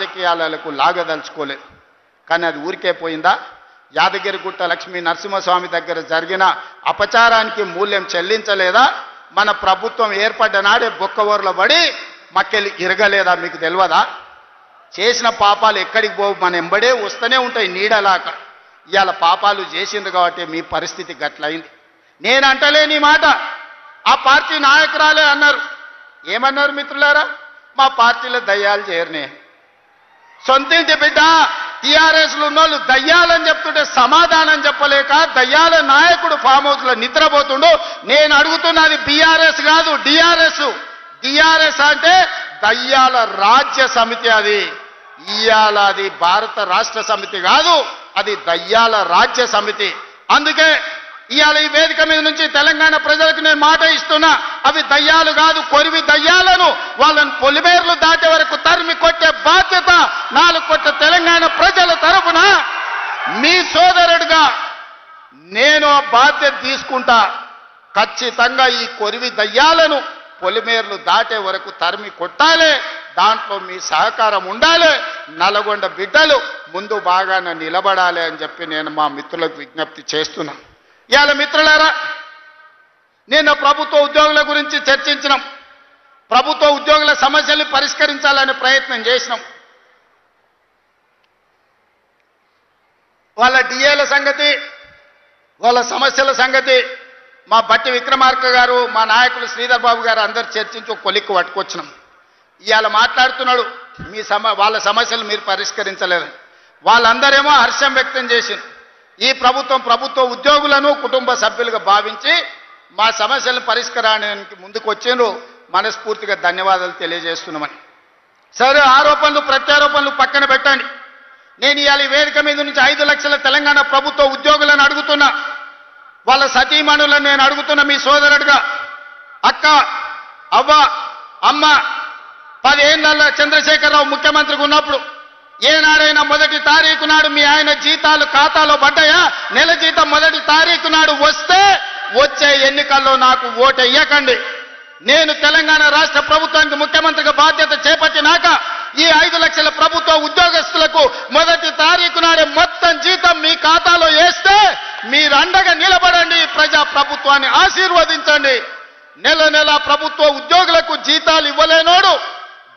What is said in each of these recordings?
రాజకీయాలకు లాగదలుచుకోలేదు. కానీ అది ఊరికే పోయిందా? యాదగిరిగుట్ట లక్ష్మీ నరసింహస్వామి దగ్గర జరిగిన అపచారానికి మూల్యం చెల్లించలేదా? మన ప్రభుత్వం ఏర్పడ్డ నాడే బొక్కవోర్ల పడి మక్కెలు ఇరగలేదా? మీకు తెలియదా? చేసిన పాపాలు ఎక్కడికి పోవు, మన ఎంబడే వస్తూనే ఉంటాయి నీడలాక. ఇవాళ పాపాలు చేసింది కాబట్టి మీ పరిస్థితి గట్లయింది. నేను అంటలేని మాట ఆ పార్టీ నాయకురాలే అన్నారు. ఏమన్నారు మిత్రులారా? మా పార్టీలో దయ్యాలు చేరనే. సొంతింటి బిడ్డ టీఆర్ఎస్లు ఉన్నోళ్ళు దయ్యాలని చెప్తుంటే సమాధానం చెప్పలేక దయ్యాల నాయకుడు ఫామ్ హౌస్లో నిద్రపోతుండు. నేను అడుగుతున్నది బీఆర్ఎస్ కాదు, డిఆర్ఎస్. డిఆర్ఎస్ అంటే దయ్యాల రాజ్య సమితి. అది ఇవాళ అది భారత రాష్ట్ర సమితి కాదు, అది దయ్యాల రాజ్య సమితి. అందుకే ఇవాళ ఈ వేదిక మీద నుంచి తెలంగాణ ప్రజలకు నేను మాట ఇస్తున్నా, అవి దయ్యాలు కాదు, కొరివి దయ్యాలను వాళ్ళని పొలిమేర్లు దాటే వరకు తరిమి కొట్టే బాధ్యత 4 కోట్ల తెలంగాణ ప్రజల తరఫున మీ సోదరుడిగా నేను ఆ బాధ్యత తీసుకుంటా. ఖచ్చితంగా ఈ కొరివి దయ్యాలను పొలిమేర్లు దాటే వరకు తరిమి కొట్టాలి. దాంట్లో మీ సహకారం ఉండాలి. నల్గొండ బిడ్డలు ముందు బాగాన నిలబడాలి అని చెప్పి నేను మా మిత్రులకు విజ్ఞప్తి చేస్తున్నాను. ఇవాళ మిత్రులారా, నేను ప్రభుత్వ ఉద్యోగుల గురించి చర్చించినాం. ప్రభుత్వ ఉద్యోగుల సమస్యల్ని పరిష్కరించాలనే ప్రయత్నం చేసినాం. వాళ్ళ డిఏల సంగతి, వాళ్ళ సమస్యల సంగతి మా బట్టి విక్రమార్క గారు, మా నాయకులు శ్రీధర్ బాబు గారు అందరు చర్చించి ఒక కొలిక్కు పట్టుకొచ్చినాం. ఇవాళ మాట్లాడుతున్నాడు వాళ్ళ సమస్యలు మీరు పరిష్కరించలేదు. వాళ్ళందరేమో హర్షం వ్యక్తం చేసింది. ఈ ప్రభుత్వ ఉద్యోగులను కుటుంబ సభ్యులుగా భావించి మా సమస్యలను పరిష్కారానికి ముందుకు వచ్చిండ్రు. మనస్ఫూర్తిగా ధన్యవాదాలు తెలియజేస్తున్నామని. సరే, ఆరోపణలు ప్రత్యారోపణలు పక్కన పెట్టండి. నేను ఇవాళ వేదిక మీద నుంచి 5 లక్షల తెలంగాణ ప్రభుత్వ ఉద్యోగులను అడుగుతున్నా, వాళ్ళ సతీమణులను నేను అడుగుతున్నా మీ సోదరుడిగా. అక్క, అవ్వ, అమ్మ, 10 ఏళ్ల చంద్రశేఖరరావు ముఖ్యమంత్రిగా ఉన్నప్పుడు ఏనాడైనా 1వ తారీఖు నాడు మీ ఆయన జీతాలు ఖాతాలో పడ్డాయా? నెల జీతం 1వ తారీఖు నాడు వస్తే వచ్చే ఎన్నికల్లో నాకు ఓటు వేయకండి. నేను తెలంగాణ రాష్ట్ర ప్రభుత్వానికి ముఖ్యమంత్రిగా బాధ్యత చేపట్టినాక ఈ 5 లక్షల ప్రభుత్వ ఉద్యోగస్తులకు 1వ తారీఖు నాడే మొత్తం జీతం మీ ఖాతాలో వేస్తే మీరు అండగా నిలబడండి. ప్రజా ప్రభుత్వాన్ని ఆశీర్వదించండి. నెల ప్రభుత్వ ఉద్యోగులకు జీతాలు ఇవ్వలేనోడు,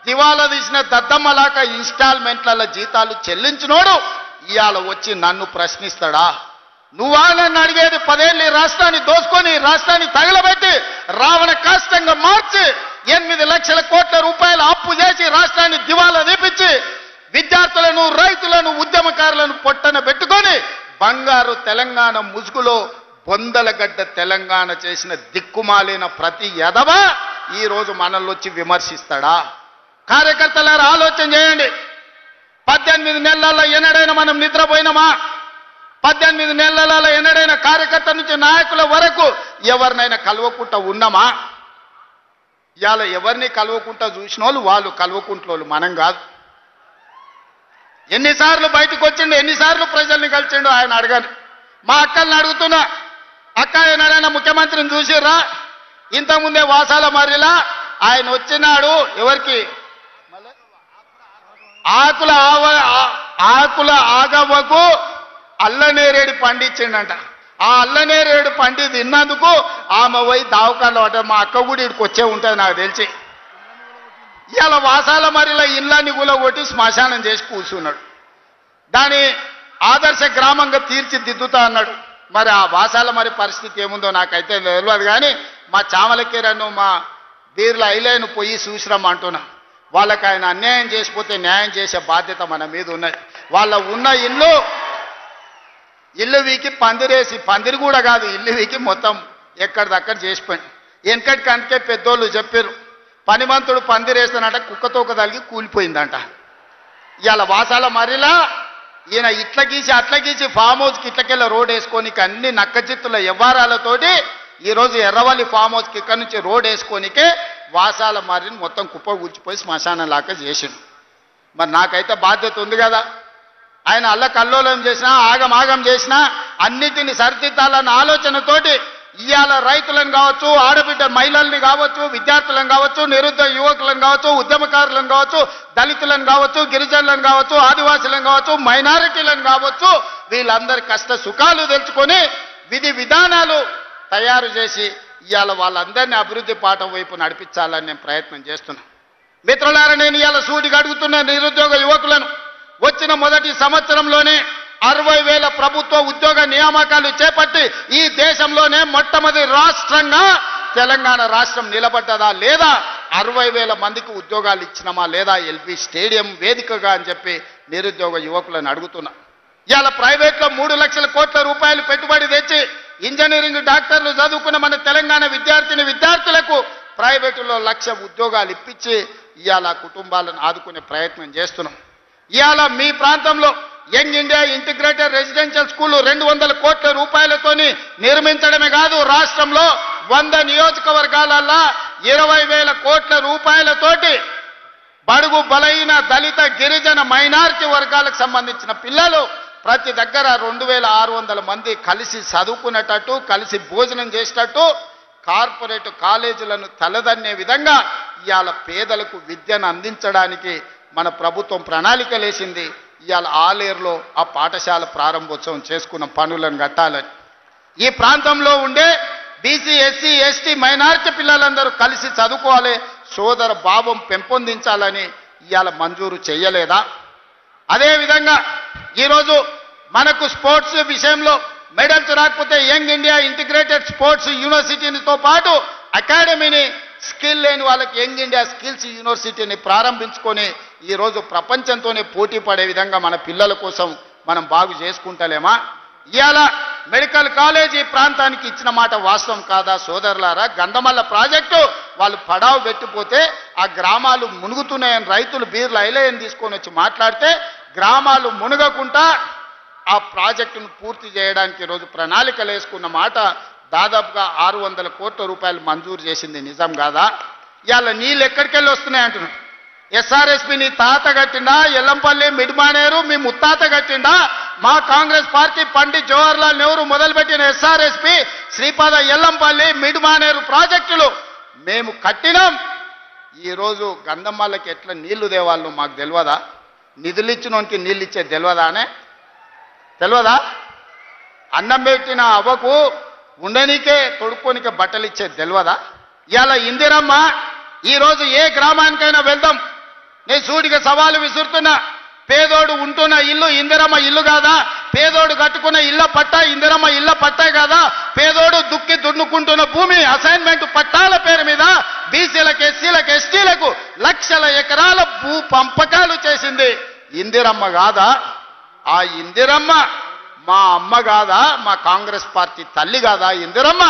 దివాలా తీసిన దద్దమ్మలాక ఇన్స్టాల్మెంట్ల జీతాలు చెల్లించినోడు ఇవాళ వచ్చి నన్ను ప్రశ్నిస్తాడా? నువ్వా నన్ను అడిగేది? 10 ఏళ్ళు రాష్ట్రాన్ని దోసుకొని, రాష్ట్రాన్ని తగలబెట్టి, రావణ కాష్టంగా మార్చి 8 లక్షల కోట్ల రూపాయల అప్పు చేసి రాష్ట్రాన్ని దివాలా తీపించి విద్యార్థులను, రైతులను, ఉద్యమకారులను పొట్టన పెట్టుకొని బంగారు తెలంగాణ ముసుగులో బొందలగడ్డ తెలంగాణ చేసిన దిక్కుమాలిన ప్రతి ఎదవ ఈరోజు మనల్ని వచ్చి విమర్శిస్తాడా? కార్యకర్తలారా ఆలోచన చేయండి. 18 నెలల్లో ఎన్నడైనా మనం నిద్రపోయినామా? 18 నెలలలో ఎన్నడైనా కార్యకర్త నుంచి నాయకుల వరకు ఎవరినైనా కలవకుండా ఉన్నామా? ఇవాళ ఎవరిని కలవకుండా చూసిన వాళ్ళు కలవకుంటోళ్ళు, మనం కాదు. ఎన్నిసార్లు బయటకు వచ్చిండు, ఎన్నిసార్లు ప్రజల్ని కలిసిండు ఆయన అడగని. మా అక్కల్ని అడుగుతున్నా, అక్క ఏనాడైనా ముఖ్యమంత్రిని చూసిర్రా? ఇంతకుముందే వాసాల మర్రిలా ఆయన వచ్చినాడు. ఎవరికి? ఆకుల ఆగవ్వకు అల్లనేరేడు పండించిండంట. ఆ అల్లనేరేడు పండి తిన్నందుకు ఆమె పోయి దావకాళ్ళు పడ్డ. మా అక్క కూడా ఇక్కడికి వచ్చే ఉంటుంది నాకు తెలిసి. ఇవాళ వాసాల మరిలో ఇళ్ళని కూలగొట్టి శ్మశానం చేసి కూర్చున్నాడు. దాని ఆదర్శ గ్రామంగా తీర్చిదిద్దుతా అన్నాడు. మరి ఆ వాసాల మరి పరిస్థితి ఏముందో నాకైతే తెలియదు. కానీ మా చామలకీరను, మా బీర్ల ఐలేను పోయి చూసిరాం అంటున్నా. వాళ్ళకి ఆయన అన్యాయం చేసిపోతే న్యాయం చేసే బాధ్యత మన మీద ఉన్నది. వాళ్ళ ఉన్న ఇల్లు వీకి పందిరేసి, పందిరి కూడా కాదు, ఇల్లు వీకి మొత్తం ఎక్కడిదక్కడ చేసిపోయింది. వెనకటి కనుకే పెద్దోళ్ళు చెప్పారు, పనిమంతుడు పందిరేస్తానంట కుక్కతోక తలిగి కూలిపోయిందంట. ఇవాళ వాసాల మరిలా ఈయన ఇట్ల గీసి అట్ల గీసి ఫామ్ హౌస్కి ఇట్లకెళ్ళ రోడ్ వేసుకోనికి అన్ని నక్కచిత్తుల వ్యవహారాలతోటి ఈరోజు ఎర్రవల్లి ఫామ్ హౌస్కి ఇక్కడ నుంచి రోడ్ వేసుకోనికే వాసాల మర్రిని మొత్తం కుప్ప కూర్చిపోయి శ్మశానం లాగా చేసిండు. మరి నాకైతే బాధ్యత ఉంది కదా. ఆయన అల్లకల్లోలం చేసినా, ఆగం చేసినా అన్నిటిని సరిదిద్దాలన్న ఆలోచనతోటి ఇవాళ రైతులను కావచ్చు, ఆడబిడ్డ మహిళల్ని కావచ్చు, విద్యార్థులను కావచ్చు, నిరుద్యోగ యువకులను కావచ్చు, ఉద్యమకారులను కావచ్చు, దళితులను కావచ్చు, గిరిజనులను కావచ్చు, ఆదివాసులను కావచ్చు, మైనారిటీలను కావచ్చు, వీళ్ళందరి కష్ట సుఖాలు తెలుసుకొని విధి విధానాలు తయారు చేసి ఇవాళ వాళ్ళందరినీ అభివృద్ధి పాఠం వైపు నడిపించాలని నేను ప్రయత్నం చేస్తున్నాను. మిత్రులారా, నేను ఇవాళ సూటిగా అడుగుతున్న నిరుద్యోగ యువకులను, వచ్చిన మొదటి సంవత్సరంలోనే 60,000 ప్రభుత్వ ఉద్యోగ నియామకాలు చేపట్టి ఈ దేశంలోనే మొట్టమొదటి రాష్ట్రంగా తెలంగాణ రాష్ట్రం నిలబడ్డదా లేదా, 60,000 మందికి ఉద్యోగాలు ఇచ్చినామా లేదా ఎల్బీ స్టేడియం వేదికగా అని చెప్పి నిరుద్యోగ యువకులను అడుగుతున్నా. ఇవాళ ప్రైవేట్లో 3 లక్షల కోట్ల రూపాయలు పెట్టుబడి తెచ్చి ఇంజనీరింగ్ డాక్టర్లు చదువుకున్న మన తెలంగాణ విద్యార్థులకు ప్రైవేటులో 1,00,000 ఉద్యోగాలు ఇప్పించి ఇవాళ కుటుంబాలను ఆదుకునే ప్రయత్నం చేస్తున్నాం. ఇవాళ మీ ప్రాంతంలో young India integrated residential school 200 కోట్ల రూపాయలతోని నిర్మించడమే కాదు, రాష్ట్రంలో 100 నియోజకవర్గాలల్లో 20,000 కోట్ల రూపాయలతోటి బడుగు బలైన దళిత గిరిజన మైనారిటీ వర్గాలకు సంబంధించిన పిల్లలు ప్రతి దగ్గర 2,600 మంది కలిసి చదువుకునేటట్టు, కలిసి భోజనం చేసేటట్టు కార్పొరేట్ కాలేజీలను తలదన్నే విధంగా ఇవాళ పేదలకు విద్యను అందించడానికి మన ప్రభుత్వం ప్రణాళికలేసింది. ఇవాళ ఆలేరులో ఆ పాఠశాల ప్రారంభోత్సవం చేసుకున్న పనులను కట్టాలని, ఈ ప్రాంతంలో ఉండే బీసీ, ఎస్సీ, ఎస్టీ, మైనారిటీ పిల్లలందరూ కలిసి చదువుకోవాలి, సోదర భావం పెంపొందించాలని ఇవాళ మంజూరు చేయలేదా? అదేవిధంగా ఈరోజు మనకు స్పోర్ట్స్ విషయంలో మెడల్స్ రాకపోతే యంగ్ ఇండియా ఇంటిగ్రేటెడ్ స్పోర్ట్స్ యూనివర్సిటీతో పాటు అకాడమీని, స్కిల్ లేని వాళ్ళకి యంగ్ ఇండియా స్కిల్స్ యూనివర్సిటీని ప్రారంభించుకొని ఈరోజు ప్రపంచంతోనే పోటీ పడే విధంగా మన పిల్లల కోసం మనం బాగు చేసుకుంటలేమా? ఇవాళ మెడికల్ కాలేజీ ప్రాంతానికి ఇచ్చిన మాట వాస్తవం కాదా సోదరులారా? గంధమల్ల ప్రాజెక్టు వాళ్ళు పడావు పెట్టిపోతే ఆ గ్రామాలు మునుగుతున్నాయని రైతులు బీర్లు ఐలేయని తీసుకొని వచ్చి మాట్లాడితే గ్రామాలు మునగకుండా ఆ ప్రాజెక్టును పూర్తి చేయడానికి ఈరోజు ప్రణాళికలు వేసుకున్న మాట దాదాపుగా 600 కోట్ల రూపాయలు మంజూరు చేసింది నిజం కాదా? ఇవాళ నీళ్ళు ఎక్కడికెళ్ళి వస్తున్నాయి అంటున్నాడు. ఎస్ఆర్ఎస్పి నీ తాత కట్టిండా? ఎల్లంపల్లి మిడ్మానేరు మీ ముత్తాత కట్టిండా? మా కాంగ్రెస్ పార్టీ పండిత్ జవహర్లాల్ నెహ్రూ మొదలుపెట్టిన ఎస్ఆర్ఎస్పి, శ్రీపాద, ఎల్లంపల్లి, మిడ్మానేరు ప్రాజెక్టులు మేము కట్టినాం. ఈరోజు గంధమ్మలకి ఎట్లా నీళ్లు దేవాళ్ళు మాకు తెలియదా? నిధులు ఇచ్చినోనికి నీళ్ళు ఇచ్చే తెలియదానే? తెలియదా? అన్నం పెట్టిన అవ్వకు ఉండనీకే తొడుక్కోనికే బట్టలు ఇచ్చే తెలియదా? ఇవాళ ఇందిరమ్మ ఈరోజు ఏ గ్రామానికైనా వెళ్దాం, నేను సూటిగా సవాలు విసురుతున్నా. పేదోడు ఉంటున్న ఇల్లు ఇందిరమ్మ ఇల్లు కాదా? పేదోడు కట్టుకున్న ఇళ్ల పట్టా ఇందిరమ్మ ఇళ్ల పట్టే కాదా? పేదోడు దుక్కి దున్నుకుంటున్న భూమి అసైన్మెంట్ పట్టాల పేరు మీద బీసీలకు, ఎస్సీలకు, ఎస్టీలకు లక్షల ఎకరాల భూ పంపకాలు చేసింది ఇందిరమ్మ కాదా? ఆ ఇందిరమ్మ మా అమ్మ కాదా? మా కాంగ్రెస్ పార్టీ తల్లి కాదా ఇందిరమ్మ?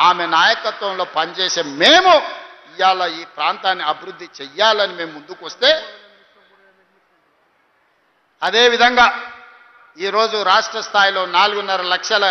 ఆమె నాయకత్వంలో పనిచేసే మేము ఇవాళ ఈ ప్రాంతాన్ని అభివృద్ధి చెయ్యాలని మేము ముందుకు వస్తే, అదేవిధంగా ఈరోజు రాష్ట్ర స్థాయిలో 4.5 లక్షల